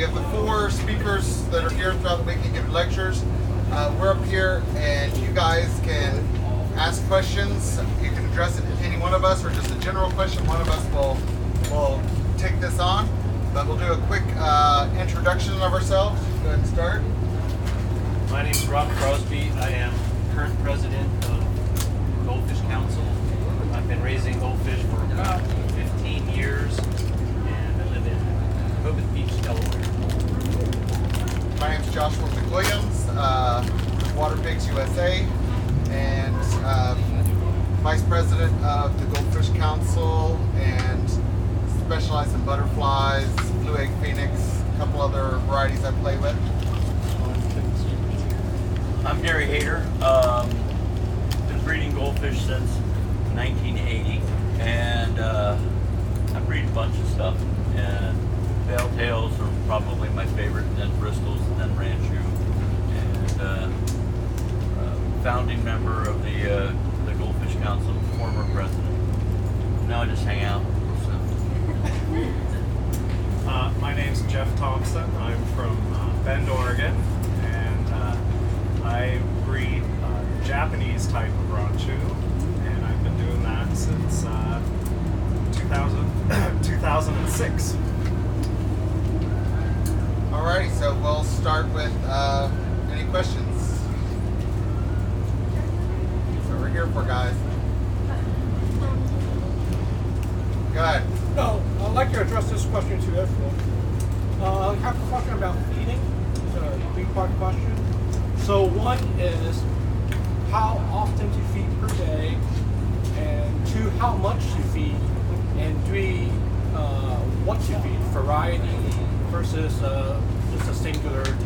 we have the 4 speakers that are here throughout the week and give lectures. We're up here, and you guys can ask questions. You can address it to any one of us, or just a general question. One of us will take this on, but we'll do a quick introduction of ourselves. Go ahead and start. My name is Rob Crosby. I am current president of Goldfish Council. I've been raising goldfish for about 15 years, and I live in Hobbit Beach, Delaware. My name is Joshua McWilliams, with Water Pigs USA, and vice president of the Goldfish Council, and specialize in butterflies, blue egg phoenix, a couple other varieties I play with. I'm Gary Hayter. Been breeding goldfish since 1980, and I breed a bunch of stuff. And belltails are probably my favorite, then Bristols, and then Ranchu. And founding member of the Goldfish Council, former president. Now I just hang out. My name's Jeff Thompson. I'm from Bend, Oregon, and I breed Japanese type of Ranchu, and I've been doing that since 2006. Alrighty, so we'll start with any questions. That's what we're here for, guys. Go ahead. No, I'd like to address this question to everyone. I have a question about feeding. It's a three-part question. So one is how often to feed per day, and 2, how much to feed, and 3, what to feed, variety versus just a singular type of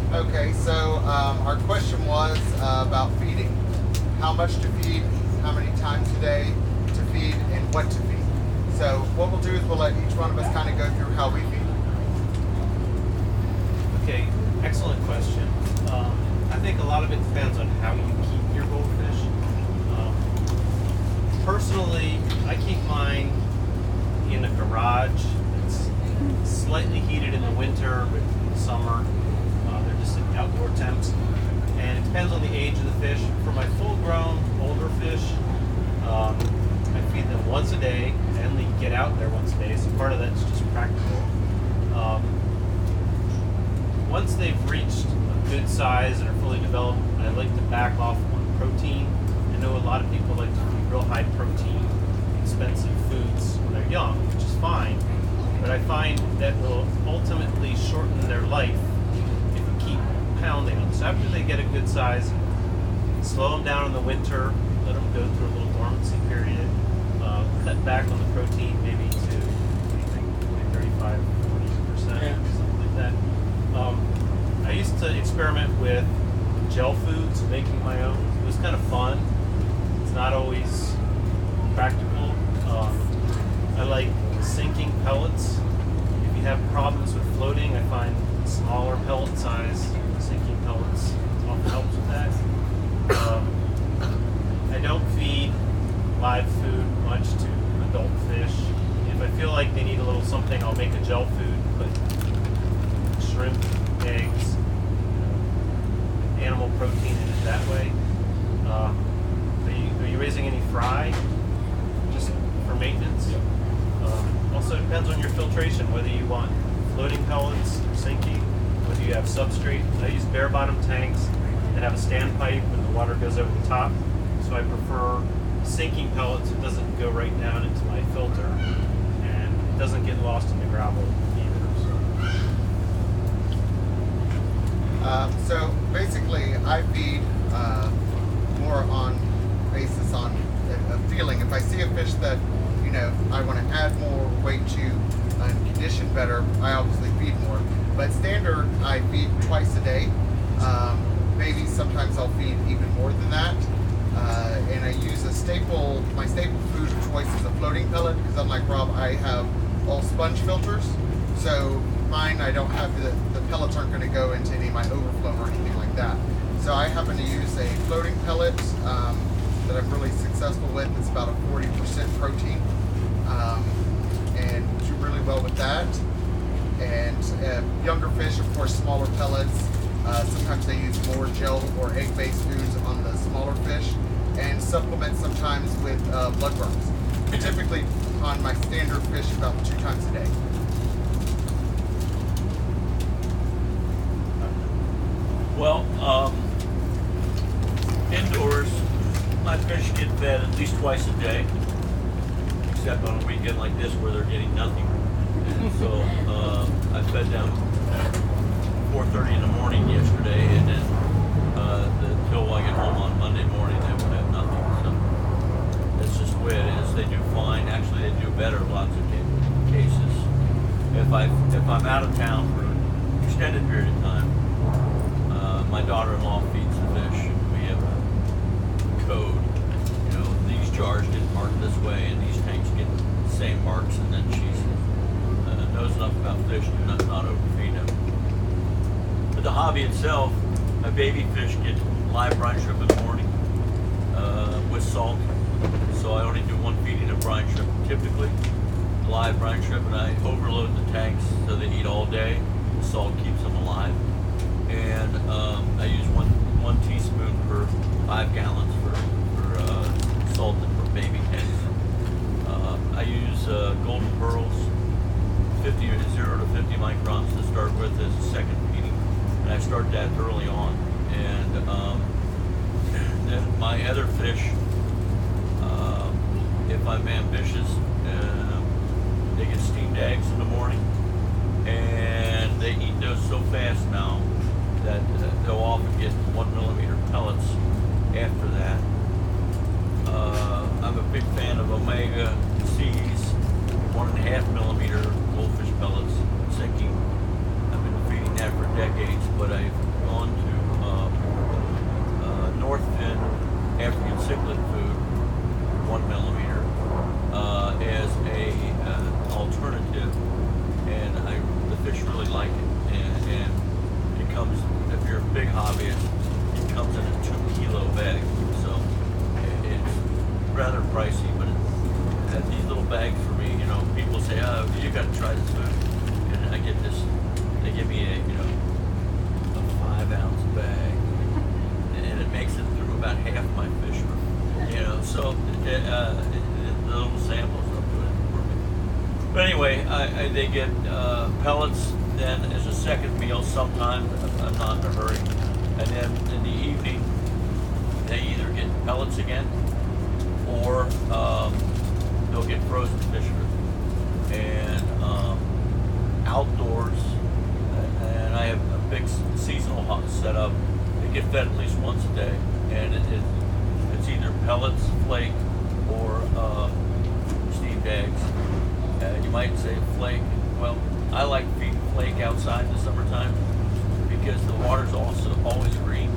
food. Okay, so our question was about feeding. How much to feed, how many times a day to feed, and what to feed. So what we'll do is we'll let each one of us kind of go through how we feed. Okay, excellent question. I think a lot of it depends on how you keep your goldfish. Personally, I keep mine in a garage. It's slightly heated in the winter, but in the summer, they're just at outdoor temps. And it depends on the age of the fish. For my full-grown, older fish, I feed them once a day. I only get out there once a day, so part of that's just practical. Once they've reached a good size and are fully developed, I like to back off on protein. I know a lot of people like to eat real high protein, expensive foods when they're young, which is fine, but I find that will ultimately shorten their life if you keep pounding them. So after they get a good size, slow them down in the winter, let them go through a little dormancy period, cut back on the protein maybe to, what do you think, 35, 40%, something like that. I used to experiment with gel foods, making my own. It was kind of fun. It's not always practical. I like sinking pellets. If you have problems with floating, I find smaller pellet size sinking pellets often helps with that. I don't feed live food much to adult fish. If I feel like they need a little something, I'll make a gel food, put shrimp, eggs, animal protein in it that way. Are you raising any fry? Just for maintenance? Also depends on your filtration, whether you want floating pellets or sinking, whether you have substrate. I use bare bottom tanks that have a standpipe and the water goes over the top. So I prefer sinking pellets. It doesn't go right down into my filter, and it doesn't get lost in the gravel either. So basically, I feed more on basis on a feeling. If I see a fish that I want to add more weight to and condition better, I obviously feed more. But standard, I feed twice a day. Maybe sometimes I'll feed even more than that. And I use my staple food of choice is a floating pellet, because unlike Rob, I have all sponge filters. So mine, I don't have the pellets aren't going to go into any of my overflow or anything like that. So I happen to use a floating pellet that I'm really successful with. It's about a 40% protein, and do really well with that. And younger fish, of course, smaller pellets. Sometimes they use more gel or egg-based foods on the smaller fish, and supplement sometimes with bloodworms. Typically, on my standard fish, about 2 times a day. Well, indoors, my fish get fed at least twice a day, except on a weekend like this where they're getting nothing. And so I fed them 4:30 in the morning yesterday, and then until I get home on Monday morning, they would have nothing. So that's just the way it is. They do fine. Actually, they do better in lots of cases. If I'm out of town for an extended period of time, my daughter-in-law feeds the fish. We have a code. You know, these jars get marked this way, and these tanks get the same marks, and then she knows enough about fish to not overfeed them. But the hobby itself, my baby fish get live brine shrimp in the morning with salt. So I only do one feeding of brine shrimp, typically live brine shrimp, and I overload the tanks so they eat all day. The salt keeps them alive. And I use one teaspoon per 5 gallons for salt for baby tanks. I use golden pearls, 0 to 50 microns to start with as a second feeding, and I start that early on. And then my other fish, if I'm ambitious, they get steamed eggs in the morning, and they eat those so fast now that they'll often get 1 millimeter pellets after that. I'm a big fan of Omega C's 1.5 millimeter goldfish pellets, sinking. I've been feeding that for decades, but I've gone to North Fin African cichlid food, 1 millimeter, as a alternative, and the fish really like it. And it comes, if you're a big hobbyist, it comes in a 2-kilo bag, so it's rather pricey, but these little bags for me, you know, people say, oh, you got to try this food, and I get this, they give me a 5-ounce bag, and it makes it through about half my fish, you know, so the little samples don't do it for me. But anyway, they get pellets then as a second meal sometimes. I'm not in a hurry. And then in the evening, they either get pellets again, or they'll get frozen fish food. And outdoors, and I have a big seasonal setup. They get fed at least once a day, and it's either pellets, flake, or steamed eggs. You might say flake. Well, I like feeding flake outside in the summertime because the water's also always green,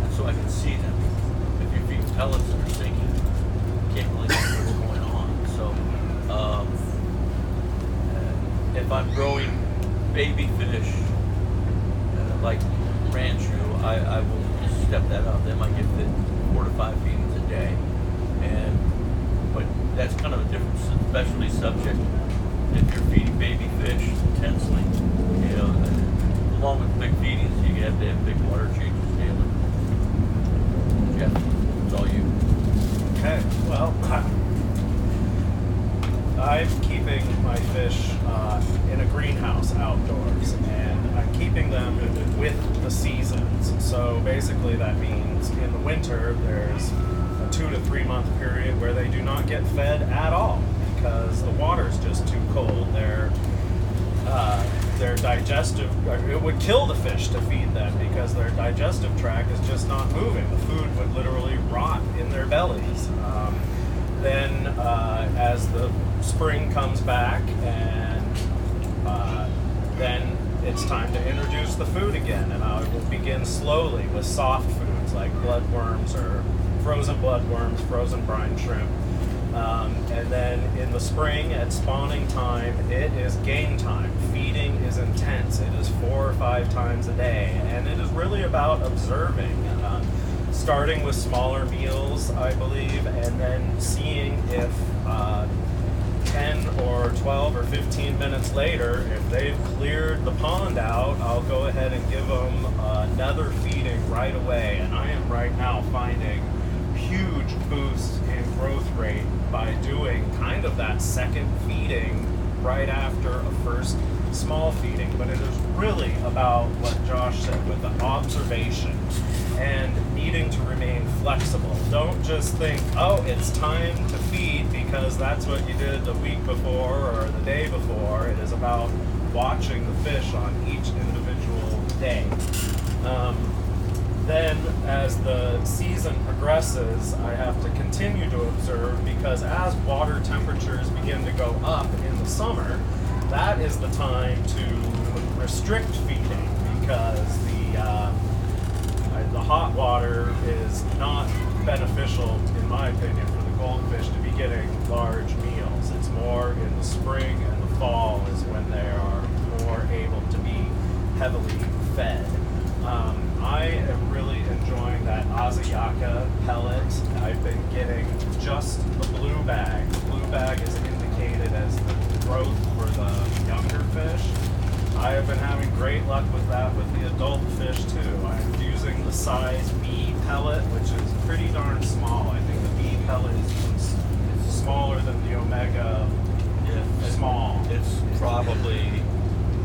and so I can see them. If you feed pellets that are sinking, you can't really see what's going on. So if I'm growing baby fish, like ranchu, I will just step that up. They might get 4 to 5 feedings a day, but that's kind of a different specialty subject. If you're feeding baby fish intensely, you know, along with big feedings, you have to have big water changes daily. Jeff, it's all you. Okay, well, I'm keeping my fish in a greenhouse outdoors, and I'm keeping them with the seasons. So basically that means in the winter, there's a 2 to 3 month period where they do not get fed at all because the water's just too cold. Their digestive, it would kill the fish to feed them because their digestive tract is just not moving. The food would literally rot in their bellies. Then as the spring comes back, and then it's time to introduce the food again, and I will begin slowly with soft foods like bloodworms or frozen bloodworms, frozen brine shrimp. And then in the spring at spawning time, it is game time. Feeding is intense. It is 4 or 5 times a day, and it is really about observing, starting with smaller meals, I believe, and then seeing if 10 or 12 or 15 minutes later, if they've cleared the pond out, I'll go ahead and give them another feeding right away. And I am right now finding huge boosts in growth rate by doing kind of that second feeding right after a first small feeding. But it is really about what Josh said with the observation and needing to remain flexible. Don't just think, oh, it's time to feed because that's what you did the week before or the day before. It is about watching the fish on each individual day. Then as the season progresses, I have to continue to observe, because as water temperatures begin to go up in the summer, that is the time to restrict feeding, because the hot water is not beneficial, in my opinion, for the goldfish to be getting large meals. It's more in the spring and the fall is when they are more able to be heavily fed. I am really enjoying that Azayaka pellet. I've been getting just the blue bag. The blue bag is indicated as the growth for the younger fish. I have been having great luck with that with the adult fish too. I'm using the size B pellet, which is pretty darn small. I think the B pellet is smaller than the Omega small. It's probably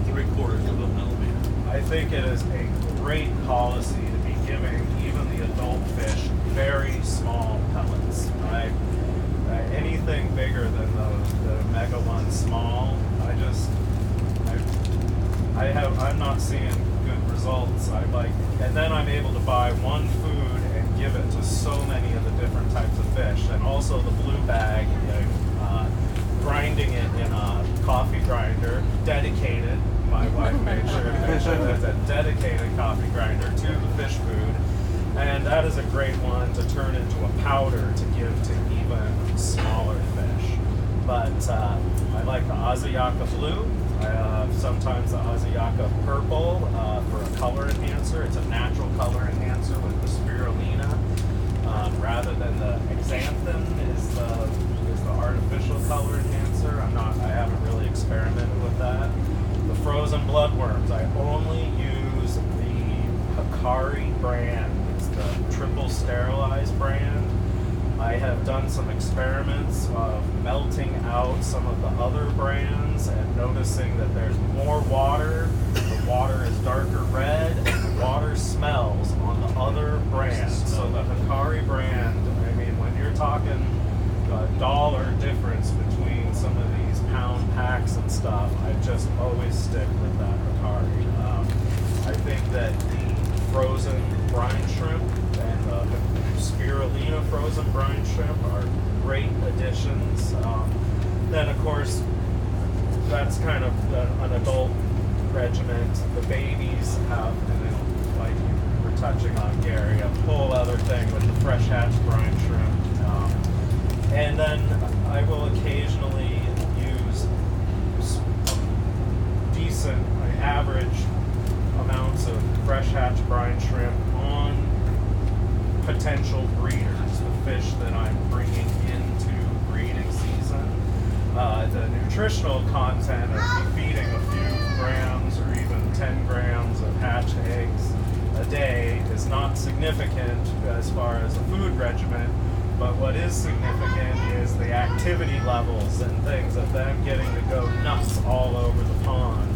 3/4 of a millimeter. I think it is a great policy to be giving even the adult fish very small pellets. Right? Anything bigger than the Omega 1 small, I'm not seeing good results. And then I'm able to buy one food and give it to so many of the different types of fish. And also the blue bag, grinding it in a coffee grinder, dedicated. My wife made sure to make sure there's a dedicated coffee grinder to the fish food. And that is a great one to turn into a powder to give to even smaller fish. But I like the Azayaka blue. Sometimes the Azayaka purple for a color enhancer. It's a natural color enhancer with the spirulina, rather than the xanthan is the artificial color enhancer. I haven't really experimented with that. The frozen bloodworms, I only use the Hikari brand. It's the triple sterilized brand. I have done some experiments of melting out some of the other brands and noticing that there's more water, the water is darker red, and the water smells on the other brands. So the Hikari brand, I mean, when you're talking $1 difference between some of these pound packs and stuff, I just always stick with that Hikari. I think that the frozen brine shrimp and the spirulina frozen brine shrimp are great additions. Then, of course, that's kind of an adult regiment. The babies have, and then, like you were touching on, Gary, a whole other thing with the fresh hatched brine shrimp. And then I will occasionally use decent, average amounts of fresh hatched brine shrimp on potential breeders, the fish that I'm bringing into breeding season. The nutritional content of feeding a few grams or even 10 grams of hatched eggs a day is not significant as far as a food regimen, but what is significant is the activity levels and things of them getting to go nuts all over the pond.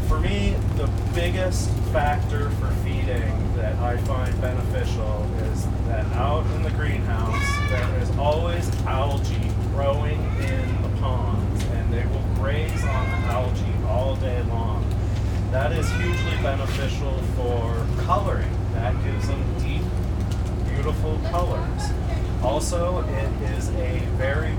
For me, the biggest factor for feeding that I find beneficial is that out in the greenhouse, there is always algae growing in the ponds, and they will graze on the algae all day long. That is hugely beneficial for coloring. That gives them deep, beautiful colors. Also, it is a very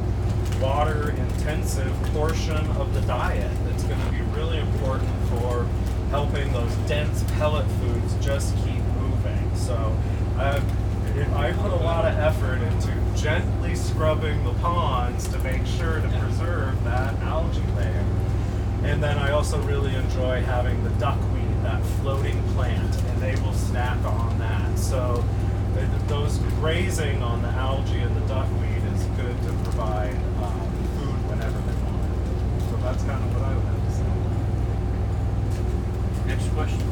water-intensive portion of the diet that's going to be really important for helping those dense pellet foods just keep moving. So I put a lot of effort into gently scrubbing the ponds to make sure to preserve that algae layer. And then I also really enjoy having the duckweed, that floating plant, and they will snack on that. So those grazing on the algae and the duckweed is good to provide that's kind of what I would have to say. Next question.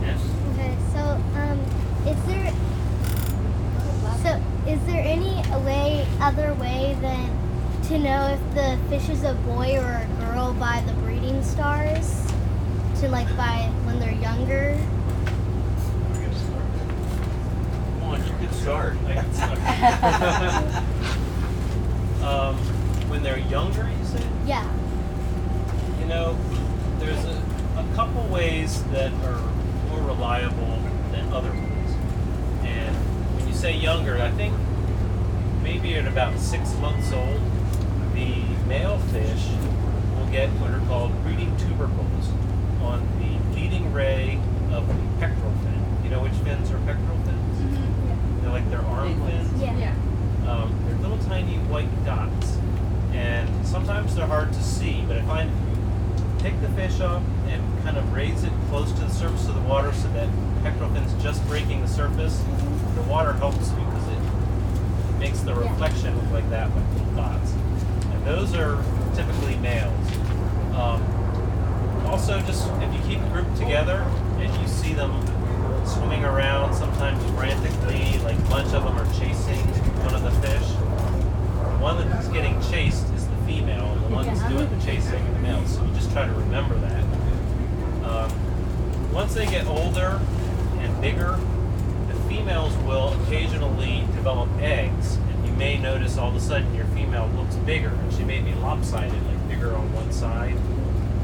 Yes. Okay, is there any other way than to know if the fish is a boy or a girl by the breeding stars? To by when they're younger? Come on, you can start. I can start. When they're younger, you say? Yeah. You know, there's a couple ways that are more reliable than other ways. And when you say younger, I think maybe at about 6 months old, the male fish will get what are called breeding tubercles on the leading ray of the pectoral fin. You know which fins are pectoral fins? Mm-hmm. They're like their arm fins. Yeah. They're little tiny white dots, and sometimes they're hard to see, but I find if you pick the fish up and kind of raise it close to the surface of the water so that pectoral fin's just breaking the surface, the water helps because it makes the reflection look like that with little dots. And those are typically males. Also, just if you keep a group together and you see them swimming around, sometimes frantically, like a bunch of them are chasing one of the fish. The one that's getting chased is the female, and the one that's doing the chasing is the male. So you just try to remember that. Once they get older and bigger, the females will occasionally develop eggs, and you may notice all of a sudden your female looks bigger, and she may be lopsided, like bigger on one side,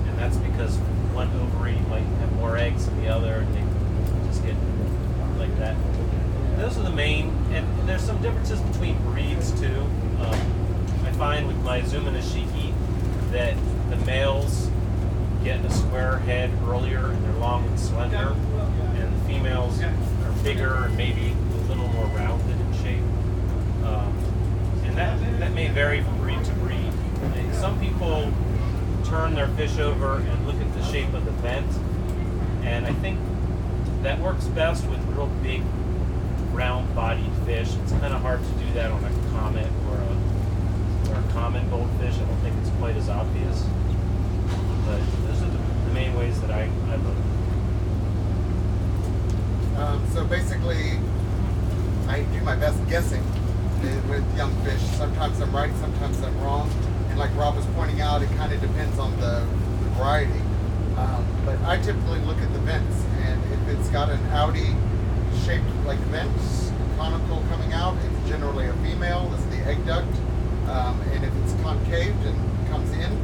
and that's because one ovary might have more eggs than the other, and they just get like that. And those are the main, and there's some differences between breeds too. I find with my Zumanashiki that the males get a square head earlier and they're long and slender, and the females are bigger and maybe a little more rounded in shape. And that may vary from breed to breed. And some people turn their fish over and look at the shape of the vent, and I think that works best with real big round-bodied fish. It's kind of hard to do that on a comet or a common goldfish. I don't think it's quite as obvious. But those are the main ways that I look. So basically, I do my best guessing with young fish. Sometimes I'm right, sometimes I'm wrong. And like Rob was pointing out, it kind of depends on the variety. But I typically look at the vents, and if it's got an outy shaped like vents, conical coming out, it's generally a female. It's the egg duct. And if it's concaved and comes in,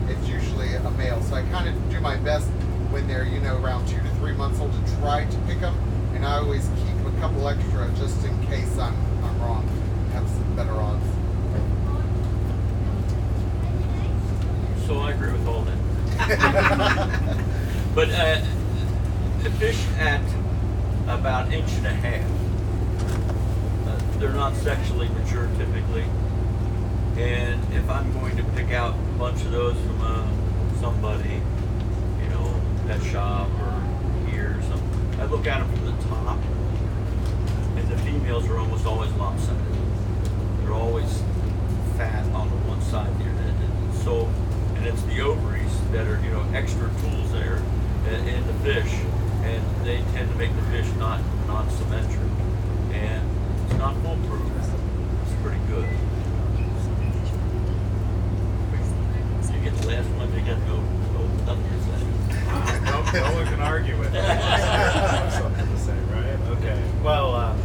it's usually a male. So I kind of do my best when they're, around 2 to 3 months old to try to pick them. And I always keep a couple extra just in case I'm wrong. Have some better odds. So I agree with all that. But the fish at about 1.5 inches, they're not sexually mature typically. And if I'm going to pick out a bunch of those from somebody, pet shop or here or something, I look at them from the top, and the females are almost always lopsided. They're always fat on the one side there. And it's the ovaries that are, extra tools there in the fish, and they tend to make the fish not symmetric. And it's not foolproof. It's pretty good. You get the last one, you get no nothing to say. No one can argue with it. Something to say, right? Okay. Well,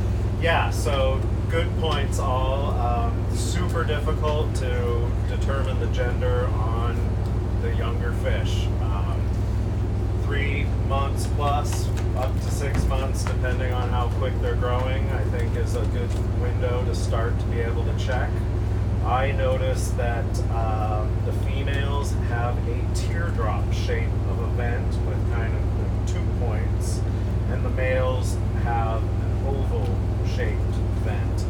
so good points all. Super difficult to determine the gender on the younger fish. 3 months plus, up to 6 months, depending on how quick they're growing, I think is a good window to start to be able to check. I noticed that the females have a teardrop shape of a vent with kind of the 2 points, and the males have an oval shaped vent.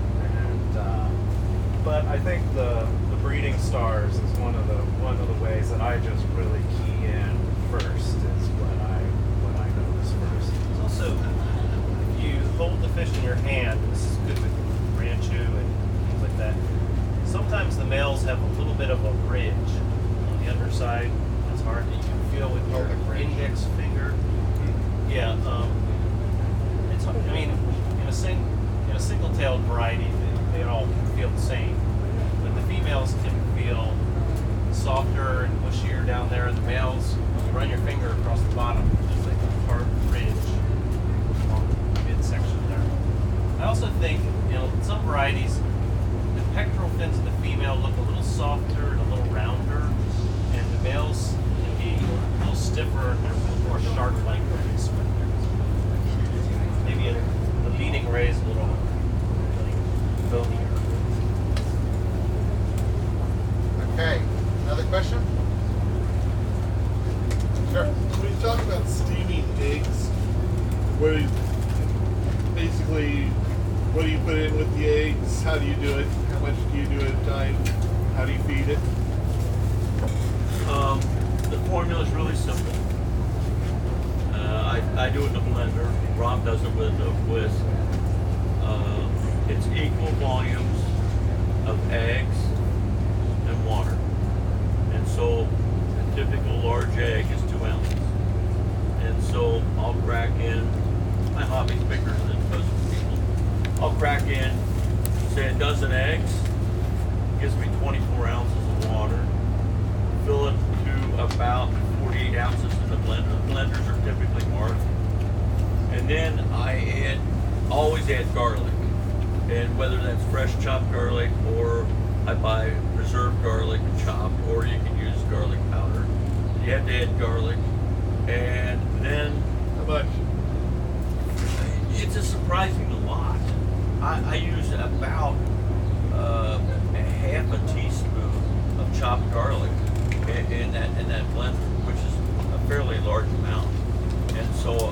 But I think the breeding stars is one of the ways that I just really key in first. Is what I notice first. It's also, if you hold the fish in your hand, this is good with ranchu and things like that. Sometimes the males have a little bit of a ridge on the males, when you run your finger across the bottom, there's like a hard ridge along the midsection there. I also think, some varieties, the pectoral fins of the female look a little softer and a little rounder, and the males can be a little stiffer and they're a little more shark-like rays. Maybe the leading ray is a little bonier. Okay, another question? Sure. When you talk about steaming eggs, what do you put in with the eggs? How do you do it? How much do you do at a time? How do you feed it? The formula is really simple. I do it in a blender. Rob does it with it's equal volumes of eggs and water. And so a typical large egg is 2 ounces. And so I'll crack in, my hobby's bigger than most people. I'll crack in, say a dozen eggs, gives me 24 ounces of water. Fill it to about 48 ounces in the blender. The blenders are typically marked. And then I always add garlic. And whether that's fresh chopped garlic or I buy preserved garlic chopped, or you can use garlic powder. You have to add garlic. And then How much? it's a surprising lot. I use about half a teaspoon of chopped garlic in that blender, which is a fairly large amount. And so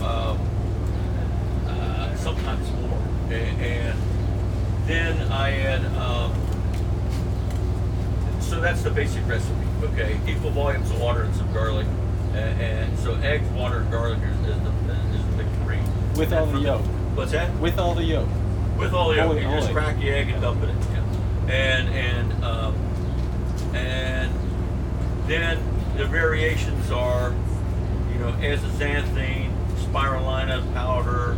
sometimes more. And then I add, so that's the basic recipe, okay? Equal volumes of water and some garlic. And so eggs, water, and garlic is the big three. With all the yolk. What's that? With all the yolk. With all the yolk. Holy You just moly. crack the egg and dump it in. Yeah. And then the variations are, azathine, spirulina powder,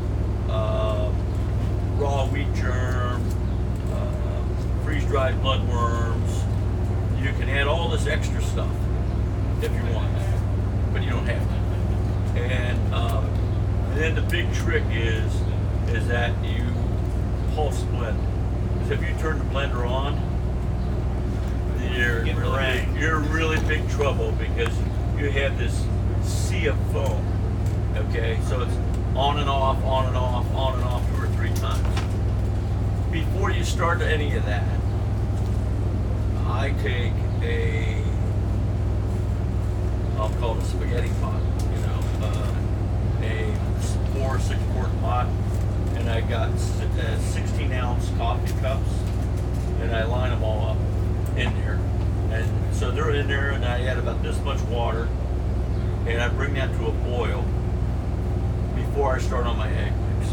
raw wheat germ, freeze-dried bloodworms. You can add all this extra stuff if you want, but you don't have to. And then the big trick is that you pulse blend. Because if you turn the blender on, you're in really big trouble because you have this sea of foam. Okay, so it's on and off, on and off, on and off 2 or 3 times. Before you start any of that, I take I'll call it a spaghetti pot, a 4 or 6 quart pot, and I got 16-ounce coffee cups, and I line them all up in there. And so they're in there, and I add about this much water, and I bring that to a boil before I start on my egg mix.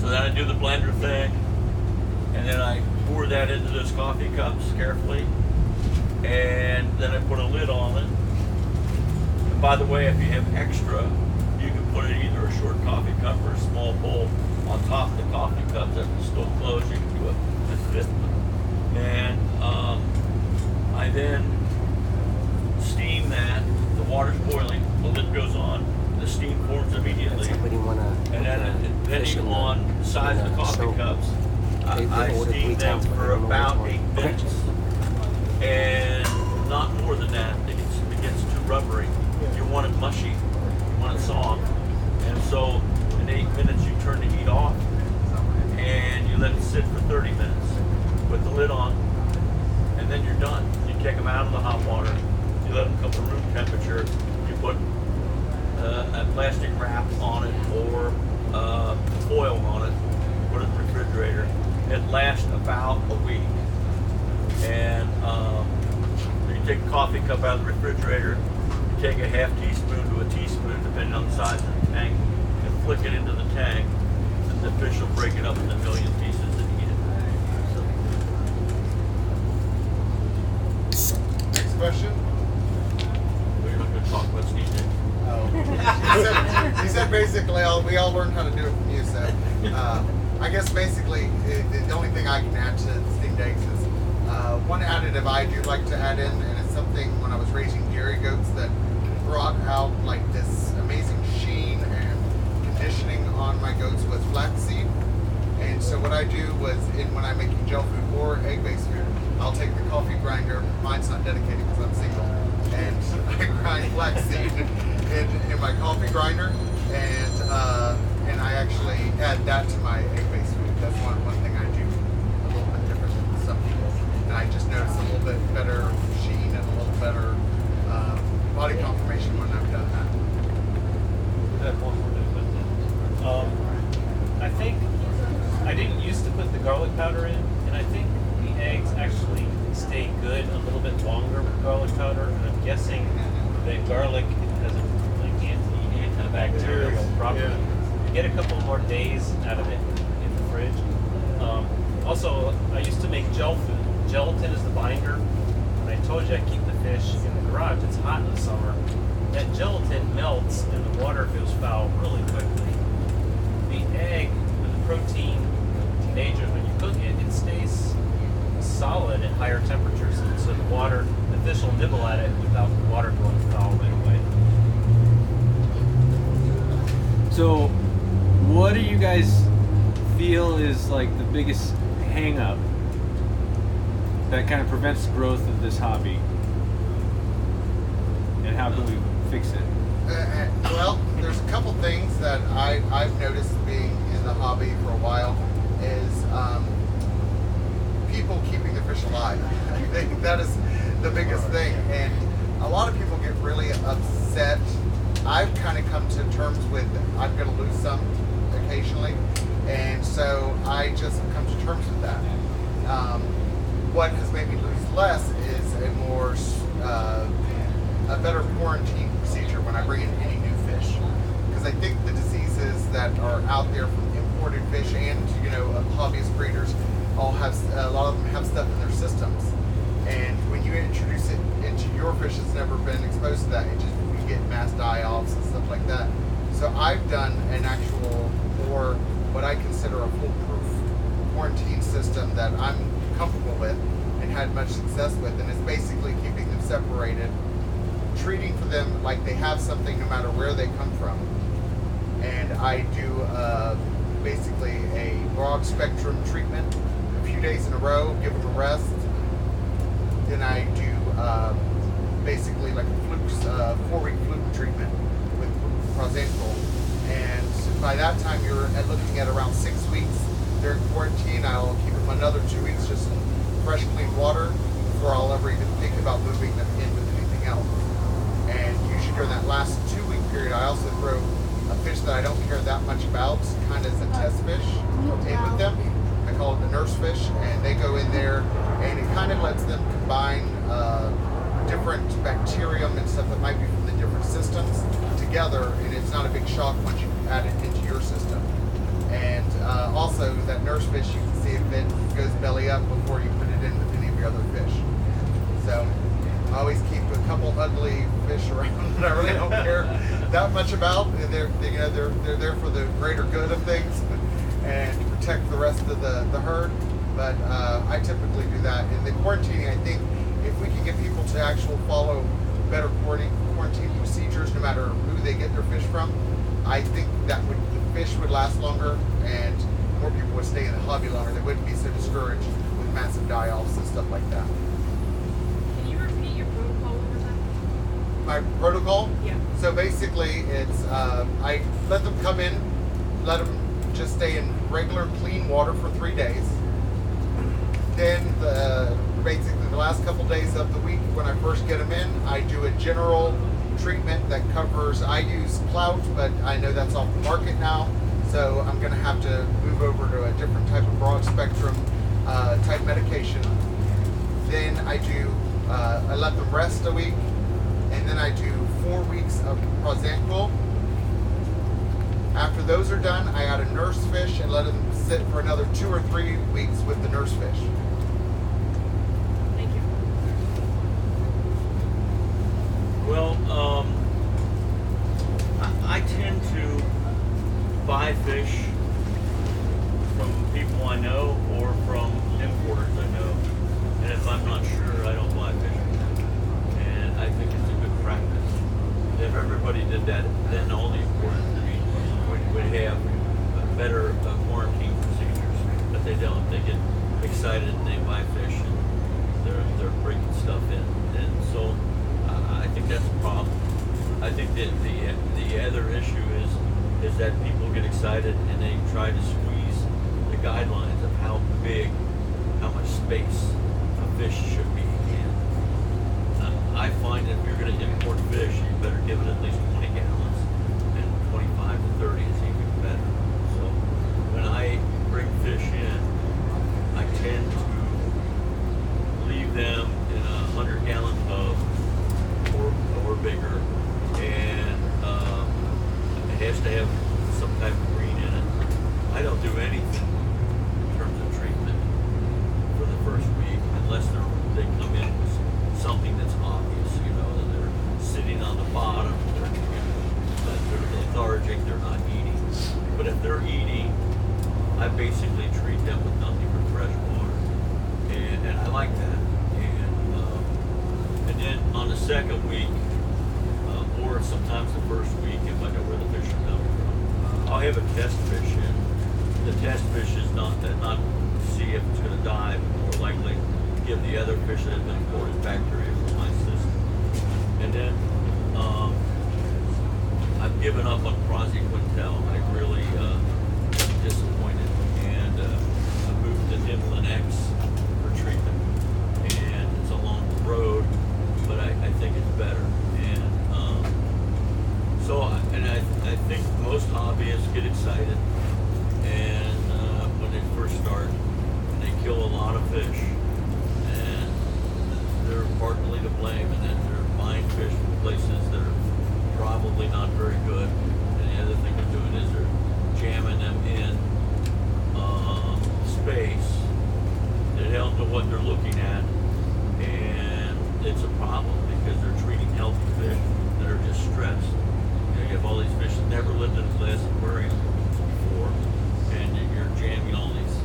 So then I do the blender thing, and then I pour that into those coffee cups carefully, and then I put a lid on it. And by the way, if you have extra, you can put it either a short coffee cup or a small bowl on top of the coffee cups. If it's still closed, you can do a 5th one. And I then steam that. The water's boiling, the lid goes on, the steam forms immediately. Somebody wanna And then depending on the size of the coffee so cups, they I ordered steam 3 them times, but for I don't know about which 8 one. minutes. And not more than that. It gets too rubbery. You want it mushy. You want it soft. And so in 8 minutes you turn the heat off and you let it sit for 30 minutes with the lid on, and then you're done. You take them out of the hot water. You let them come to room temperature. You put a plastic wrap on it or foil on it. Put it in the refrigerator. It lasts about a week. And you take a coffee cup out of the refrigerator, you take a half teaspoon to a teaspoon, depending on the size of the tank, and flick it into the tank, and the fish will break it up into 1 million pieces and eat it. Next question. We're not going to talk about steamed eggs. He said basically we all learned how to do it from you, so I guess basically the only thing I can add to steamed eggs is one additive I do like to add in, and it's something when I was raising dairy goats that brought out like this amazing sheen and conditioning on my goats was flaxseed. And so what I do was, when I'm making gel food or egg-based food, I'll take the coffee grinder. Mine's not dedicated because I'm single, and I grind flaxseed in my coffee grinder, and I actually add that to my egg-based food. That's one thing I do a little bit different than some people, and I just notice a little bit better sheen and a little better body conformation when I've done that. I think I didn't used to put the garlic powder in, and I think the eggs actually stay good a little bit longer with garlic powder. And I'm guessing that garlic has a like antibacterial property. Yeah. You get a couple more days out of it in the fridge. Also, I used to make gel food. Gelatin is the binder. And I told you I keep the fish in the garage. It's hot in the summer. That gelatin melts and the water goes foul really quickly. The egg with the protein teenagers, when you cook it, it stays solid at higher temperatures, and so the fish will nibble at it without the water going foul right away. So, what do you guys feel is like the biggest hang up that kind of prevents the growth of this hobby? And how can we fix it? Well, there's a couple things that I've noticed being in the hobby for a while is people keeping the fish alive. I think that is the biggest thing, and a lot of people get really upset. I've kind of come to terms with I'm going to lose some occasionally, and so I just come to terms with that. What has made me lose less is a better quarantine procedure when I bring in any new fish, because I think the diseases that are out there from imported fish and hobbyist breeders all have a lot of them have stuff in their systems, and when you introduce it into your fish that's never been exposed to that, you get mass die-offs and stuff like that. So I've done an actual, or what I consider a foolproof quarantine system that I'm comfortable with and had much success with, and it's basically keeping them separated, treating for them like they have something no matter where they come from. And I do basically a broad spectrum treatment a few days in a row, give them a rest. Then I do basically like a fluke, 4-week fluke treatment with Prozencal. And by that time you're looking at around 6 weeks. During quarantine, I'll keep them another 2 weeks just in fresh, clean water before I'll ever even think about moving them in with anything else. And usually during that last 2-week period, I also throw a fish that I don't care that much about, kind of as a test fish, in with them. I call it the nurse fish, and they go in there, and it kind of lets them combine different bacterium and stuff that might be from the different systems together, and it's not a big shock once you add it into your system. And also, that nurse fish, you can see if it goes belly up before you put it in with any of your other fish. So I always keep a couple ugly fish around that I really don't care that much about. They're there for the greater good of things and to protect the rest of the herd. But I typically do that. In the quarantining, I think if we can get people to actually follow better quarantine procedures, no matter who they get their fish from, I think that the fish would last longer and more people would stay in the hobby longer. They wouldn't be so discouraged with massive die-offs and stuff like that. Can you repeat your protocol one more time? My protocol? Yeah. So basically, it's I let them come in, let them just stay in regular clean water for 3 days. Then basically the last couple days of the week when I first get them in, I do a general treatment that covers, I use Clout, but I know that's off the market now, so I'm going to have to move over to a different type of broad spectrum type medication. Then I let them rest a week, and then I do 4 weeks of Prozencal. After those are done, I add a nurse fish and let them sit for another 2 or 3 weeks with the nurse fish. Thank you. Well, I tend to buy fish from people I know or from importers I know. And if I'm not sure, I don't buy fish from them. everybody did that, then all the important breed would have better quarantine procedures. But they don't. They get excited and they buy fish and they're bringing stuff in. And so I think that's a problem. I think that the other issue is that people get excited and they try to squeeze the guidelines of how much space a fish should be in. I find that if you're going to import fish, you better give it at least 20 gallons, and 25 to 30 is even better. So when I bring fish in, I tend to leave them in a 100-gallon tub or bigger, and it has to have some type of green in it. I don't do anything in terms of treatment for the first week unless they come in with something that's obvious, that they're sitting on the bottom, they're lethargic, they're not eating. But if they're eating, I basically treat them with nothing but fresh water, and I like that. And then on the second week, or sometimes the first week, if I know where the fish are coming from, I'll have a test fish in. The test fish is not to see if it's going to die, but more likely give the other fish that have been imported bacteria from my system. And then I've given up on Quintel. I really disappointed, and I moved to Dimlin X for treatment, and it's along the road, but I think it's better. I think most hobbyists get excited, and when they first start, and they kill a lot of fish, and they're partly to blame, and then they're buying fish from places that are probably not very good. And the other thing they're doing is they're jamming them in space. They don't know what they're looking at, and it's a problem because they're treating healthy fish that are just stressed. You have all these fish that never lived in a glass aquarium before, and you're jamming all these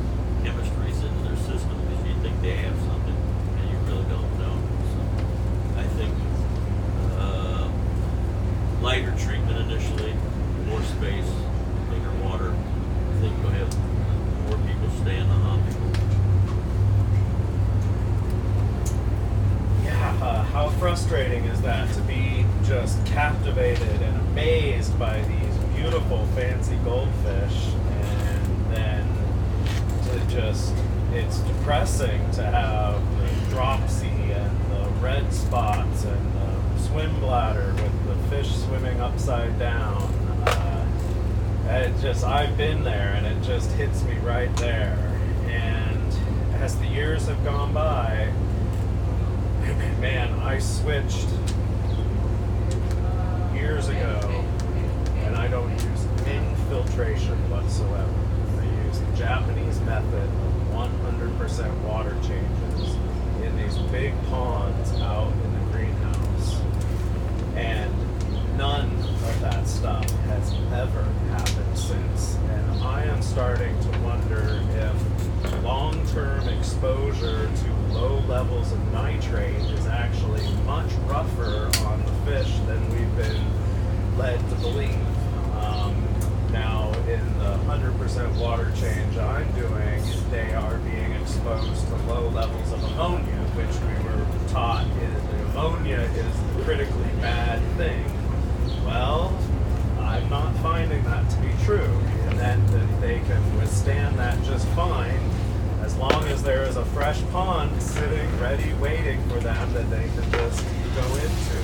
chemistries into their system because you think they have something, and you really don't know. So I think lighter treatment initially, more space, cleaner water. I think you'll have more people stay in the hobby. Yeah, how frustrating is that to be just captivated and amazed by these beautiful, fancy goldfish, and then it's depressing to have the dropsy and the red spots and the swim bladder with the fish swimming upside down. I've been there, and it just hits me right there. And as the years have gone by, man, I switched years ago, and I don't use infiltration whatsoever. I use the Japanese method of 100% water changes in these big ponds out in the greenhouse. And none of that stuff has ever happened since. And I am starting to wonder if long-term exposure to low levels of nitrate is actually much rougher on the fish than we've been led to believe. Now, in the 100% water change I'm doing, they are being exposed to low levels of ammonia, which we were taught is ammonia is the critically bad thing. Well, I'm not finding that to be true, and that they can withstand that just fine as long as there is a fresh pond sitting ready waiting for them that they can just go into.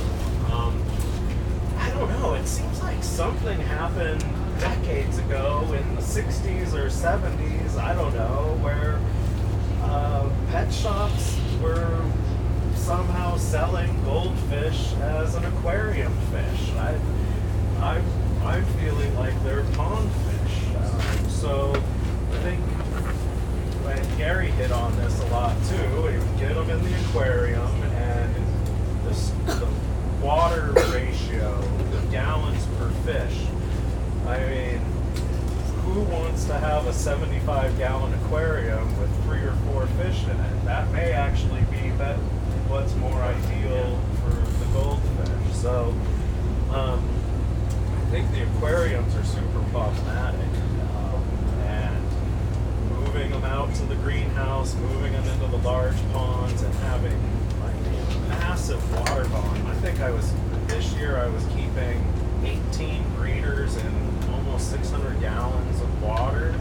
I don't know, it seems like something happened decades ago in the 60s or 70s, I don't know, where pet shops were somehow selling goldfish as an aquarium fish. I'm feeling like they're pond fish. So I think Gary hit on this a lot too. He would get them in the aquarium, and the water ratio, the gallons per fish. I mean, who wants to have a 75-gallon aquarium with 3 or 4 fish in it? That may actually be what's more ideal for the goldfish. So I think the aquariums are super problematic. And moving them out to the greenhouse, moving them into the large ponds, and having like a massive water volume. I think this year I was keeping 18 breeders in almost 600 gallons of water,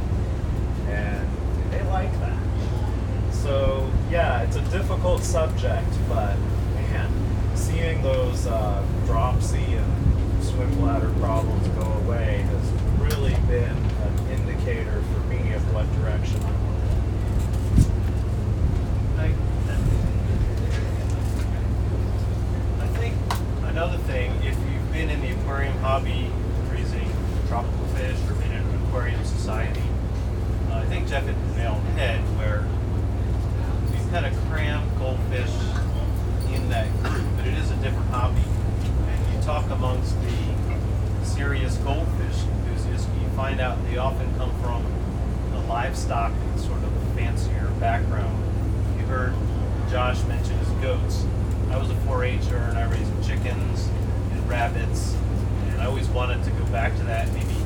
and they like that. So yeah, it's a difficult subject, but man, seeing those dropsy and swim bladder problems go away has really been an indicator for me of what direction I want I think another thing, if you've been in the aquarium hobby, raising tropical fish, or been in an aquarium society, I think Jeff hit the nail on the head where you kind of cram goldfish in that group, but it is a different hobby. And you talk amongst the serious goldfish enthusiasts, you find out they often come from a livestock sort of fancier background. You heard Josh mention his goats. I was a 4-H'er and I raised chickens and rabbits, and I always wanted to go back to that, maybe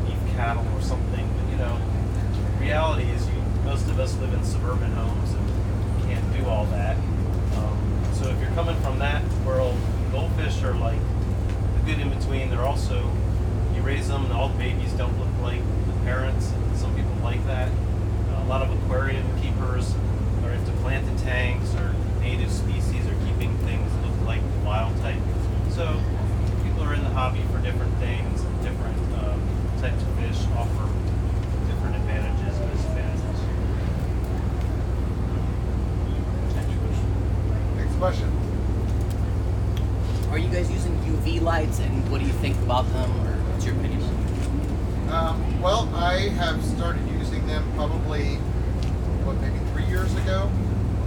beef cattle or something. But you know, the reality is most of us live in suburban homes and can't do all that. So if you're coming from that world, goldfish are like a good in between. They're also, you raise them and all the babies don't look like the parents, and some people like that. A lot of aquarium keepers are into planted tanks or native species, or keeping things that look like the wild type. So people are in the hobby for different things, and different types of fish offer different advantages and disadvantages. Next question. Are you guys using UV lights, and what do you think about them, or what's your opinion on them? Well, I have started using them probably, maybe 3 years ago,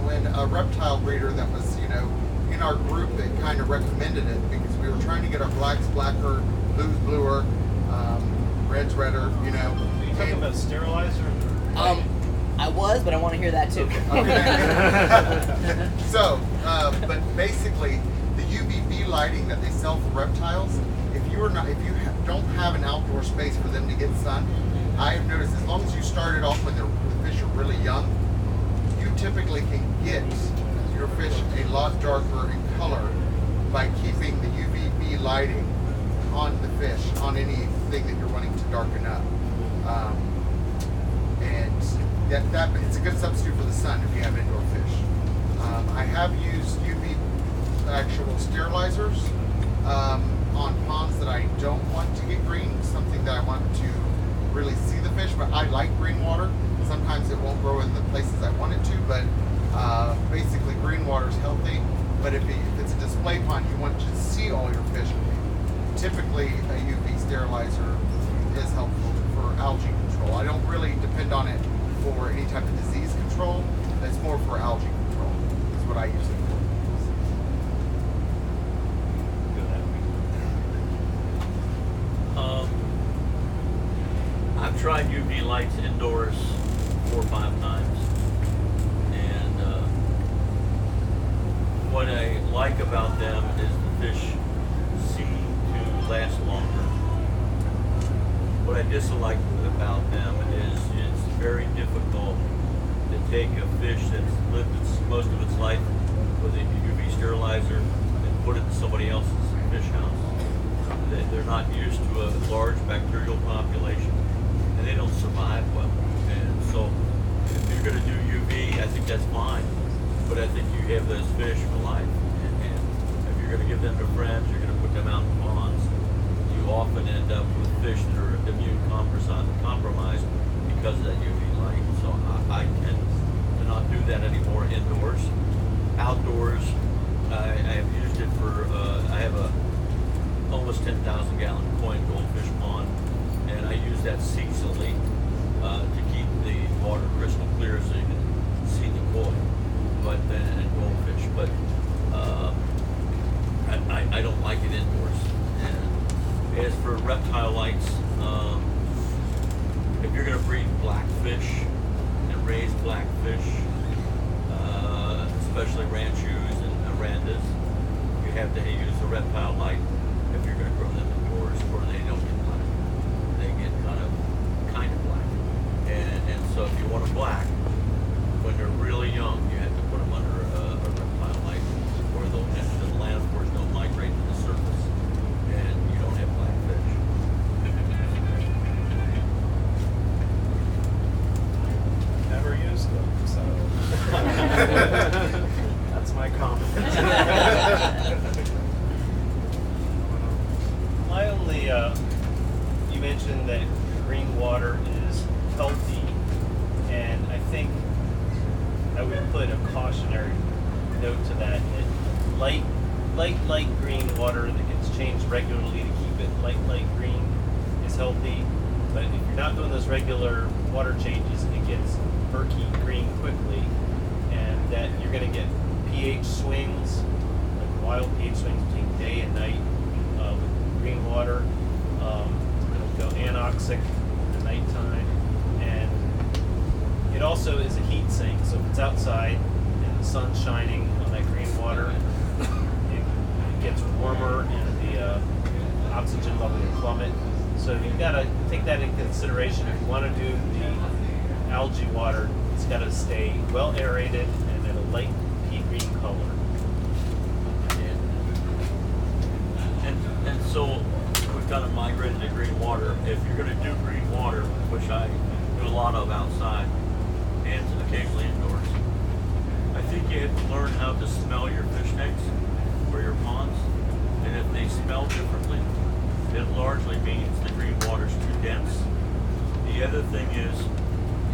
when a reptile breeder that was, in our group, that kind of recommended it, because we were trying to get our blacks blacker, blues bluer, reds redder, Are you talking about sterilizer? I was, but I want to hear that too. Okay. So, but basically, the UVB lighting that they sell for reptiles, if you don't have an outdoor space for them to get sun, I have noticed as long as you start it off when the fish are really young, you typically can get your fish a lot darker in color by keeping the UVB lighting on the fish, on anything that you're wanting to darken up. And that it's a good substitute for the sun if you have indoor fish. I have used UV actual sterilizers on ponds that I don't want to get green, something that I want to really see the fish, but I like green water. Sometimes it won't grow in the places I want it to, but basically green water is healthy. But if it's a display pond, you want to see all your fish. Typically, a UV sterilizer is helpful for algae control. I don't really depend on it for any type of disease control. It's more for algae control. Is what I use it for. I've tried UV lights indoors 4 or 5 times, and what I like about them is the fish seem to last longer. What I dislike about them is it's very difficult to take a fish that's lived most of its life with a UV sterilizer and put it in somebody else's fish house. They're not used to a large bacterial population, and they don't survive well. And so if you're going to do UV, I think that's fine, but I think you have those fish for life. And if you're going to give them to friends, you're going to put them out in ponds, you often end up with fish that are immune compromised because of that UV light. So I tend to not do that anymore indoors. Outdoors, I have used it for, I have a almost 10,000 gallon koi and goldfish pond, and I use that seasonally to keep the water crystal clear so you can see the koi and goldfish. But I don't like it indoors. And as for reptile lights, if you're going to breed blackfish and raise blackfish, especially ranchus and arandas, you have to use a reptile light. If you mentioned that green water is healthy, and I think I would put a cautionary note to that. Light green water that gets changed regularly to keep it light green is healthy. But if you're not doing those regular water changes, it gets murky green quickly, and that you're going to get pH swings, like wild pH swings between day and night with green water. It'll go anoxic in the nighttime, and it also is a heat sink. So if it's outside and the sun's shining on that green water, it gets warmer and the oxygen level will plummet. So you've got to take that into consideration. If you want to do the algae water, it's got to stay well aerated and at a light pea green color. And so we've kind of migrated to green water. If you're going to do green water, which I do a lot of outside and occasionally indoors, I think you have to learn how to smell your fish tanks or your ponds. And if they smell differently, it largely means the green water's too dense. The other thing is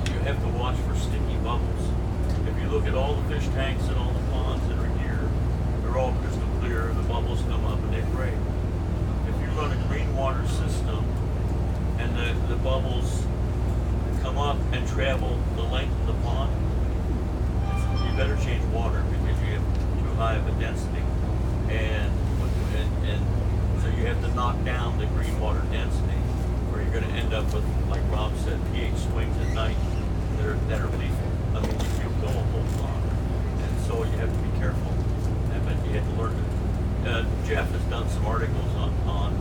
you have to watch for sticky bubbles. If you look at all the fish tanks and all the ponds that are here, they're all crystal clear, the bubbles come up and they break. If you run a green water system and the bubbles come up and travel the length of the pond, you better change water because you have too high of a density. And so you have to knock down the green water density, or you're going to end up with, like Rob said, pH swings at night that are lethal. I mean, you'll go a whole lot. And so you have to be careful. But you have to learn to. Jeff has done some articles on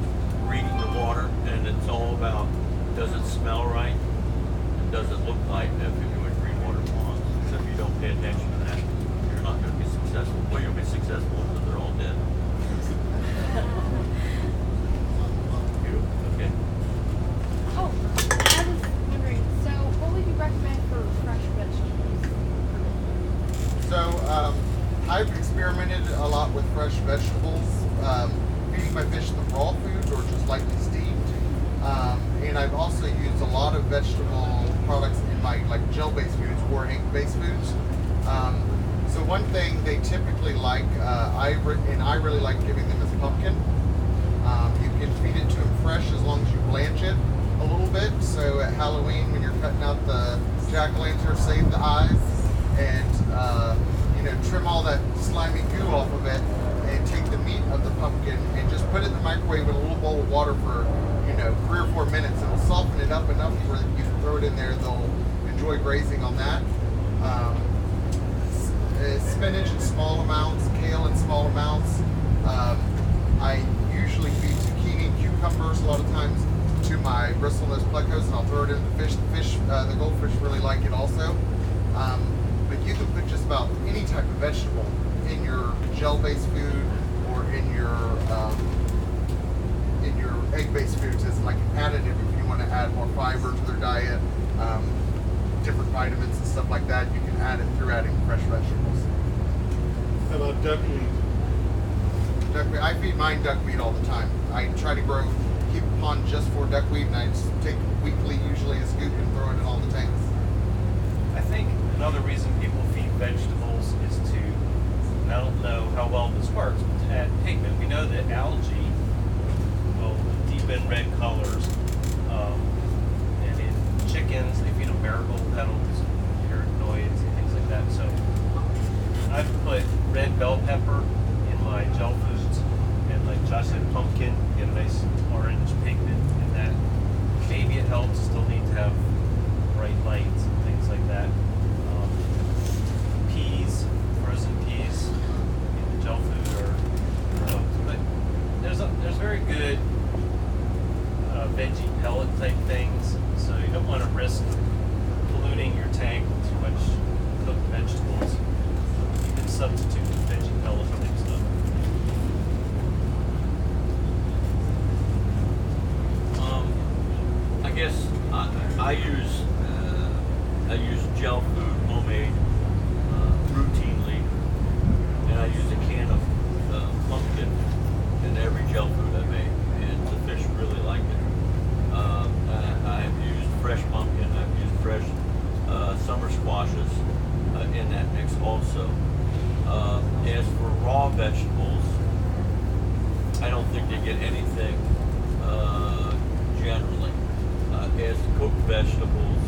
reading the water, and it's all about, does it smell right? And does it look like if you're doing green water ponds? So if you don't pay attention to that, you're not going to be successful. Well, you'll be successful until they're all dead. Okay. Oh, I was wondering, so what would you recommend for fresh vegetables? So I've experimented a lot with fresh vegetables, feeding my fish the raw foods or just lightly steamed. And I've also used a lot of vegetable products in my gel-based foods or egg-based foods. So one thing they typically like, I really like giving them is pumpkin. You can feed it to them fresh as long as you blanch it a little bit. So at Halloween, when you're cutting out the jack-o'-lantern, save the eyes and trim all that slimy goo off of it, and take the meat of the pumpkin and just put it in the microwave in a little bowl of water for 3 or 4 minutes. It'll soften it up enough where you can throw it in there. They'll enjoy grazing on that. Spinach in small amounts, kale in small amounts. I usually feed zucchini and cucumbers a lot of times to my bristlenose plecos, and I'll throw it in the fish. The goldfish really like it also. But you can put just about any type of vegetable in your gel-based food or in your egg-based foods as like an additive if you want to add more fiber to their diet, different vitamins and stuff like that. You can add it through adding fresh vegetables. How about duckweed? Duckweed, I feed mine duckweed all the time. I try to keep a pond just for duckweed, and I just take weekly, usually a scoop, and throw it in all the tanks. I think another reason people feed vegetables is to, and I don't know how well this works, but to add pigment. We know that algae will deepen red colors, and in chickens they feed them marigold petals, carotenoids, and things like that. So I've put red bell pepper in my gel foods, and like Josh said, pumpkin, get a nice orange pigment in that. Maybe it helps, still need to have bright lights and things like that. Peas, frozen peas in the gel food are helped. But there's very good veggie pellet type things, so you don't want to risk polluting your tank with too much cooked vegetables. You can substitute with veggie pellet type stuff. I guess I use gel food homemade routinely, and I use a can of pumpkin in every gel food I make, and the fish really vegetables.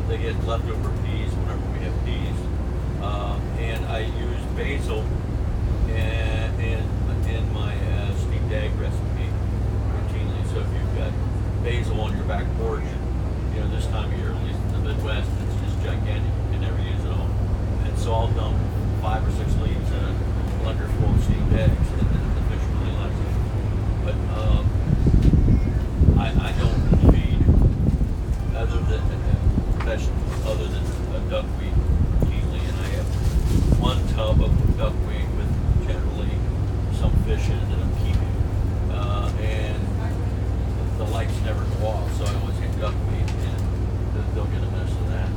They get leftover peas whenever we have peas. And I use basil in my steamed egg recipe routinely. So if you've got basil on your back porch, you know, this time of year, at least in the Midwest, it's just gigantic. You can never use it all. And so I'll dump 5 or 6 leaves in a blender full of steamed eggs, and the fish really likes it. But I don't feed other than vegetables, other than duckweed routinely, and I have 1 tub of duckweed with generally some fish in it that I'm keeping, and the lights never go off, so I always get duckweed, and they'll get a mess of that.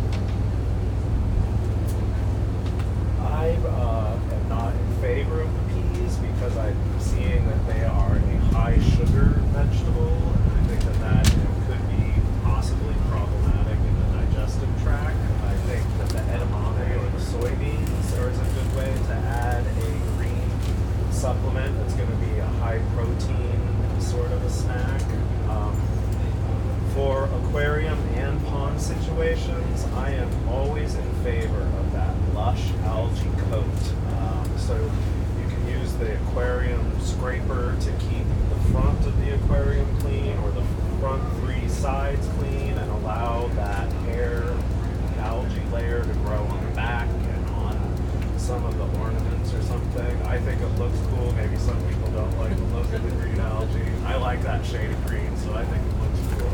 I am not in favor of the peas because I'm seeing that they are a high sugar vegetable, and I think that could be possibly problematic in the digestive tract. I think that the edamame or the soybeans is a good way to add a green supplement that's going to be a high protein sort of a snack. For aquarium and pond situations, I am always in favor of that lush algae coat. So you can use the aquarium scraper to keep the front of the aquarium clean, or the front 3 sides clean, and allow that hair algae layer to grow on the back and on some of the ornaments or something. I think it looks cool. Maybe some people don't like the look of the green algae. I like that shade of green, so I think it looks cool.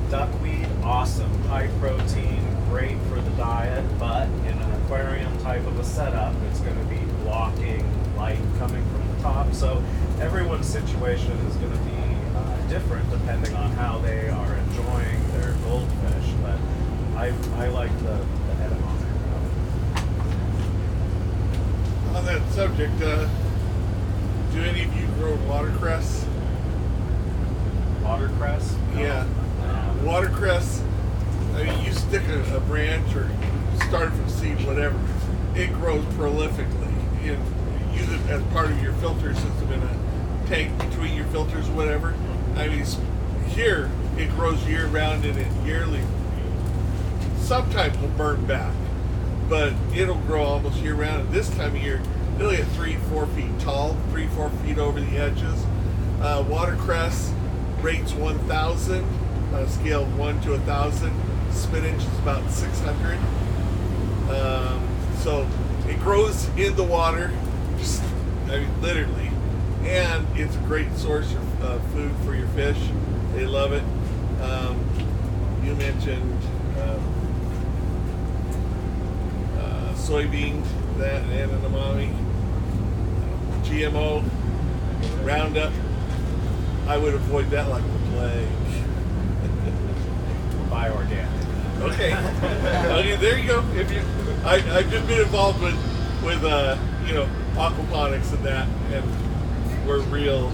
Duckweed, awesome. High protein, great for the diet, but in an aquarium type of a setup, it's going to be blocking light coming from the top. So everyone's situation is going to be different depending on how they are enjoying their goldfish, but I like the edamame. On that subject, do any of you grow watercress? Watercress? No. Yeah. Watercress, I mean, you stick a branch or start from seed, whatever, it grows prolifically. And use it as part of your filter system in a tank between your filters or whatever. I mean, here, it grows year round and it yearly sometimes will burn back, but it'll grow almost year round. And this time of year, it'll get 3-4 feet tall, 3-4 feet over the edges. Watercress rates 1,000, scale of 1 to 1,000. Spinach is about 600. So it grows in the water, just, I mean, literally, and it's a great source of food for your fish. They love it. You mentioned soybeans, that and edamame, GMO, Roundup. I would avoid that like the plague. Buy organic. Okay. Okay, there you go. If you, I've just been involved with aquaponics and that, and we're real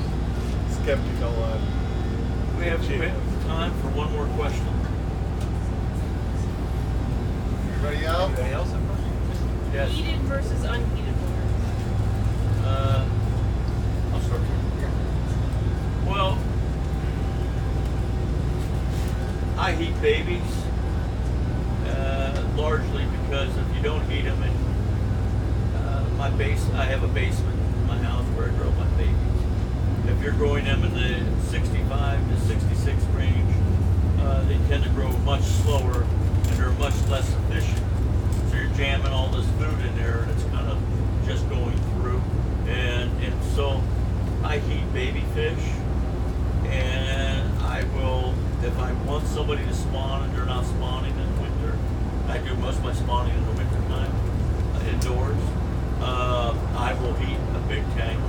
skeptical on. We have time for one more question. Everybody else? Anybody else have questions? Yes. Heated versus unheated waters. I'll start. Well, I heat babies largely because if you don't heat them, and I have a basement in my house where I grow my babies. If you're growing them in the 65 to 66 range, they tend to grow much slower and they're much less efficient. So you're jamming all this food in there and it's kind of just going through. And so I heat baby fish, and I will, if I want somebody to spawn and they're not spawning in the winter, I do most of my spawning in the winter time indoors. I will heat a big tank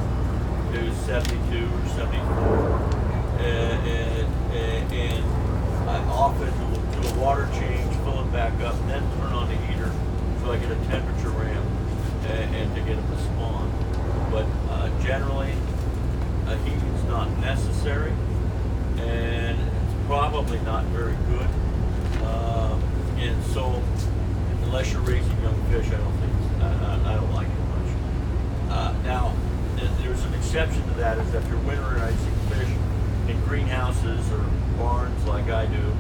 to 72 or 74, and I often will do a water change, fill it back up, then turn on the heater so I get a temperature ramp and to get them to spawn. But generally, a heating is not necessary, and it's probably not very good. And so, unless you're raising young fish, I don't think I don't like it much. Now, there's an exception to that, is if you're winterizing fish in greenhouses or barns like I do,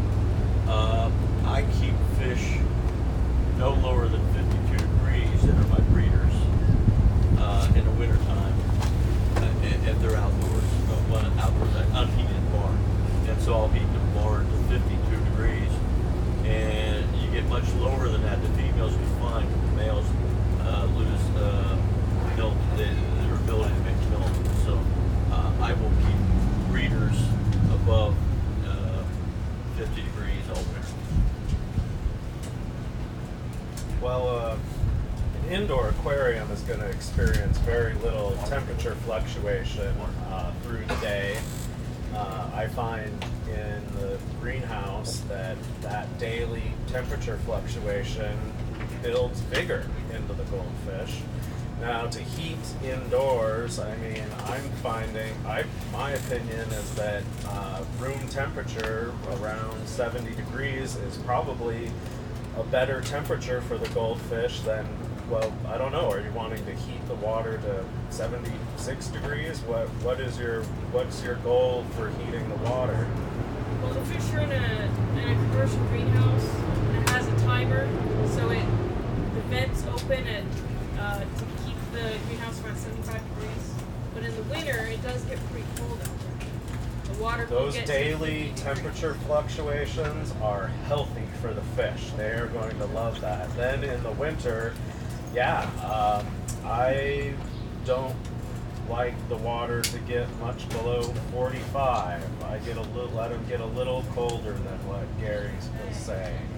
I keep fish no lower than 52 degrees that are my breeders in the wintertime if they're outdoors, outdoors, unheated barn. And so I'll heat the barn to 52 degrees. And you get much lower than that, the females do fine, but the males lose milk, their ability to make milk. So I will keep breeders above 50 degrees all winter. Well, an indoor aquarium is going to experience very little temperature fluctuation through the day. I find in the greenhouse that daily temperature fluctuation builds vigor into the goldfish. Now, to heat indoors, I mean, I'm finding, my opinion is that room temperature around 70 degrees is probably a better temperature for the goldfish than, well, I don't know. Are you wanting to heat the water to 76 degrees? What's your goal for heating the water? Well, the fish are in a commercial greenhouse, and it has a timer, so the vents open to keep the greenhouse around 75 degrees. But in the winter, it does get pretty cold out there. The water Those gets daily 50 temperature fluctuations are healthy for the fish. They are going to love that. Then in the winter, I don't like the water to get much below 45. I let them get a little colder than what Gary's was saying.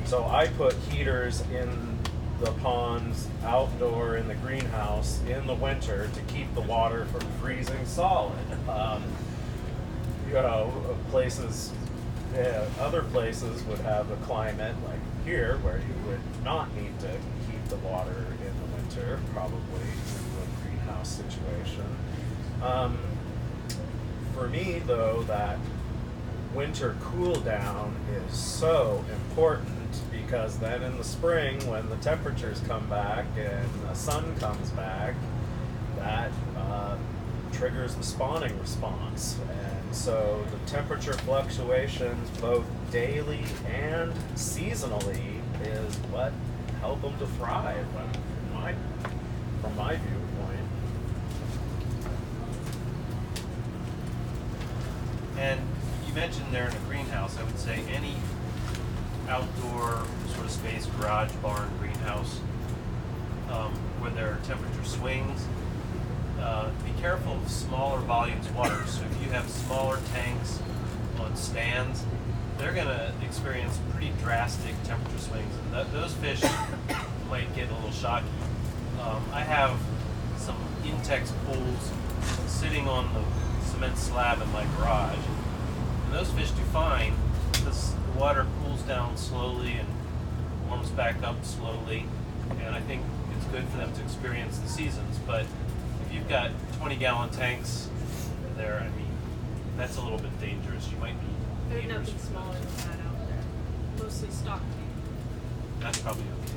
So I put heaters in the ponds outdoor in the greenhouse in the winter to keep the water from freezing solid. Other places would have a climate like here where you would not need to heat the water in the winter, probably in a greenhouse situation. For me, though, that winter cool down is so important, because then in the spring, when the temperatures come back and the sun comes back, that triggers the spawning response. And so the temperature fluctuations, both daily and seasonally, is what help them to thrive, from my viewpoint. And you mentioned they're in a greenhouse. I would say any outdoor sort of space, garage, barn, greenhouse, where there are temperature swings, be careful of smaller volumes of water. So if you have smaller tanks on stands, they're going to experience pretty drastic temperature swings, and those fish might get a little shocky. I have some Intex pools sitting on the cement slab in my garage, and those fish do fine because the water cools down slowly and warms back up slowly, and I think it's good for them to experience the seasons. But if you've got 20-gallon tanks there, I mean, that's a little bit dangerous. You might be There's dangerous. nothing smaller than that out there. Mostly stock tank. That's probably okay.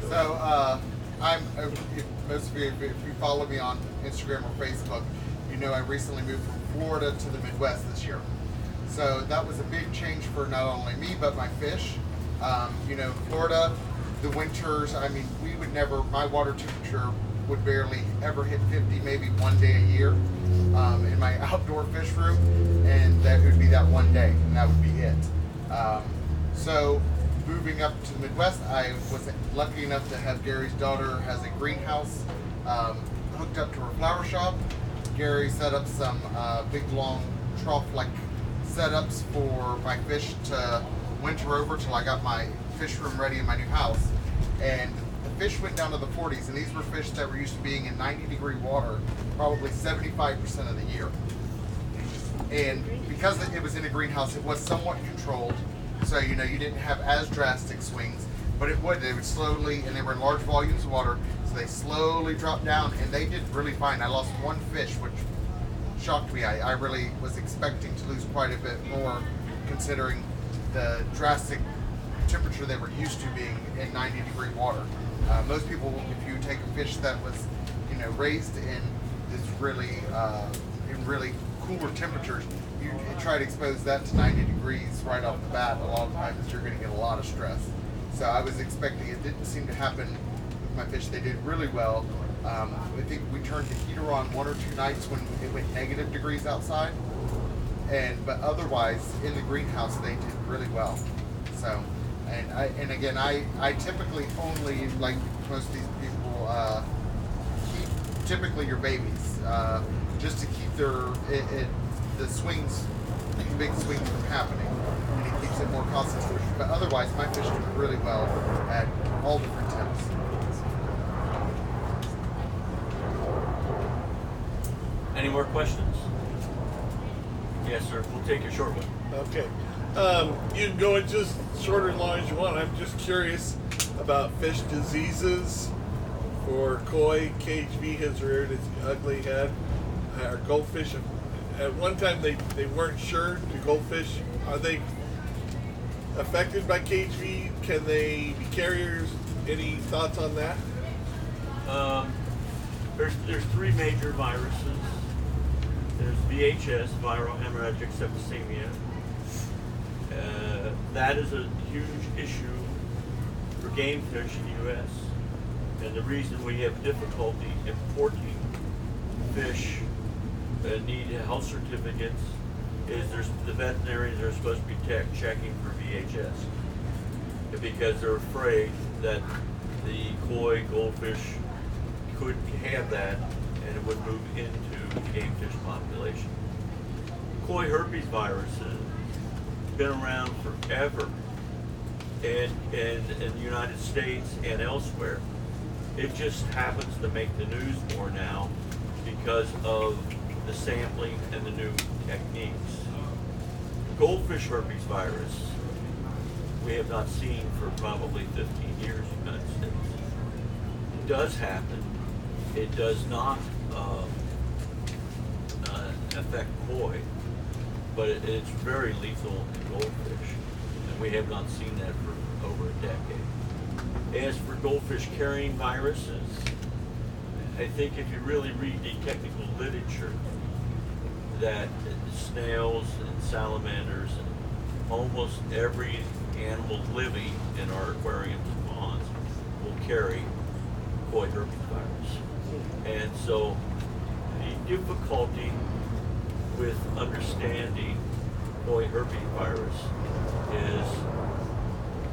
So, if most of you, if you follow me on Instagram or Facebook, you know I recently moved from Florida to the Midwest this year. So that was a big change for not only me, but my fish. Florida, the winters, I mean, my water temperature would barely ever hit 50, maybe one day a year in my outdoor fish room, and that would be that one day, and that would be it. So moving up to the Midwest, I was lucky enough to have Gary's daughter has a greenhouse hooked up to her flower shop. Gary set up some big long trough-like setups for my fish to winter over till I got my fish room ready in my new house. And the fish went down to the 40s, and these were fish that were used to being in 90-degree water probably 75% of the year. And because it was in a greenhouse, it was somewhat controlled, so you didn't have as drastic swings, but they would slowly, and they were in large volumes of water, so they slowly dropped down, and they did really fine. I lost one fish, which shocked me. I really was expecting to lose quite a bit more, considering the drastic temperature they were used to being in 90-degree water. Most people, if you take a fish that was, raised in this really in really cooler temperatures, you try to expose that to 90 degrees right off the bat. A lot of times you're going to get a lot of stress. So I was expecting, it didn't seem to happen with my fish. They did really well. I think we turned the heater on 1 or 2 nights when it went negative degrees outside, but otherwise in the greenhouse they did really well. So, and again, I typically only, like most of these people, keep typically your babies just to keep the swings, big swings from happening, and it keeps it more concentrated. But otherwise, my fish do really well at all different temps. Any more questions? Yes, sir. We'll take a short one. Okay. You can go into as short or long as you want. I'm just curious about fish diseases. For koi, KHV has reared its ugly head. Our goldfish, at one time they weren't sure. The goldfish, are they affected by KHV? Can they be carriers? Any thoughts on that? There's 3 major viruses. There's VHS, viral hemorrhagic septicemia. That is a huge issue for game fish in the U.S. And the reason we have difficulty importing fish that need health certificates is the veterinarians are supposed to be checking for VHS because they're afraid that the koi goldfish could have that and it would move into the game fish population. Koi herpes virus has been around forever in the United States and elsewhere. It just happens to make the news more now because of the sampling and the new techniques. Goldfish herpes virus we have not seen for probably 15 years in the United States. It does happen. It does not affect koi, but it's very lethal in goldfish, and we have not seen that for over a decade. As for goldfish carrying viruses, I think if you really read the technical literature, that snails and salamanders and almost every animal living in our aquariums and ponds will carry koi herpes virus. And so the difficulty with understanding koi herpes virus is,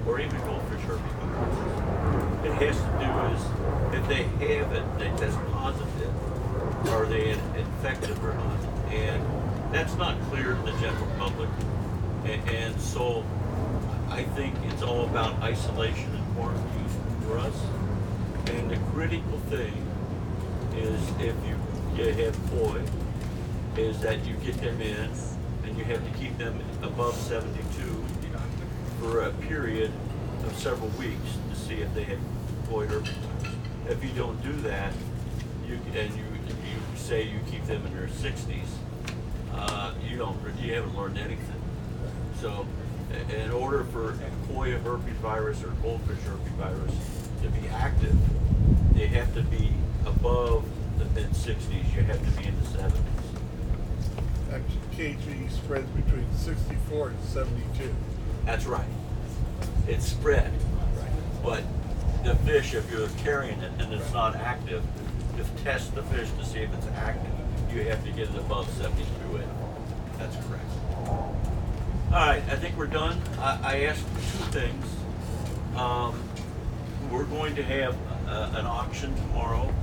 or even goldfish herpes virus, it has to do is if they have it, they test positive, are they infected or not? And that's not clear to the general public. And so I think it's all about isolation and quarantine for us. And the critical thing is if you have koi, is that you get them in and you have to keep them above 72 for a period of several weeks to see if they have koi herpes. If you don't do that, you say you keep them in their 60s, you haven't learned anything. So in order for koi herpes virus or goldfish herpes virus to be active, they have to be above the mid-60s. You have to be in the 70s. Actually, KHV spreads between 64 and 72. That's right. It's spread. Right. But the fish, if you're carrying it and it's not active, to test the fish to see if it's active, you have to get it above 72 in. That's correct. All right, I think we're done. I asked for 2 things. We're going to have an auction tomorrow.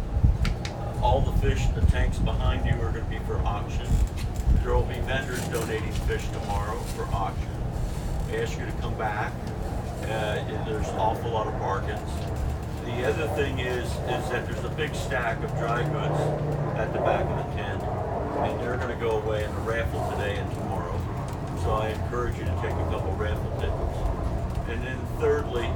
All the fish in the tanks behind you are going to be for auction. There will be vendors donating fish tomorrow for auction. I ask you to come back. There's an awful lot of bargains. The other thing is that there's a big stack of dry goods at the back of the tent, and they're going to go away in the raffle today and tomorrow. So I encourage you to take a couple raffle tickets. And then thirdly,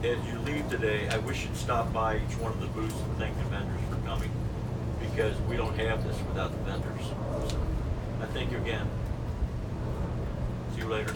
as you leave today, I wish you'd stop by each one of the booths and thank the vendors for coming, because we don't have this without the vendors. So I thank you again. See you later.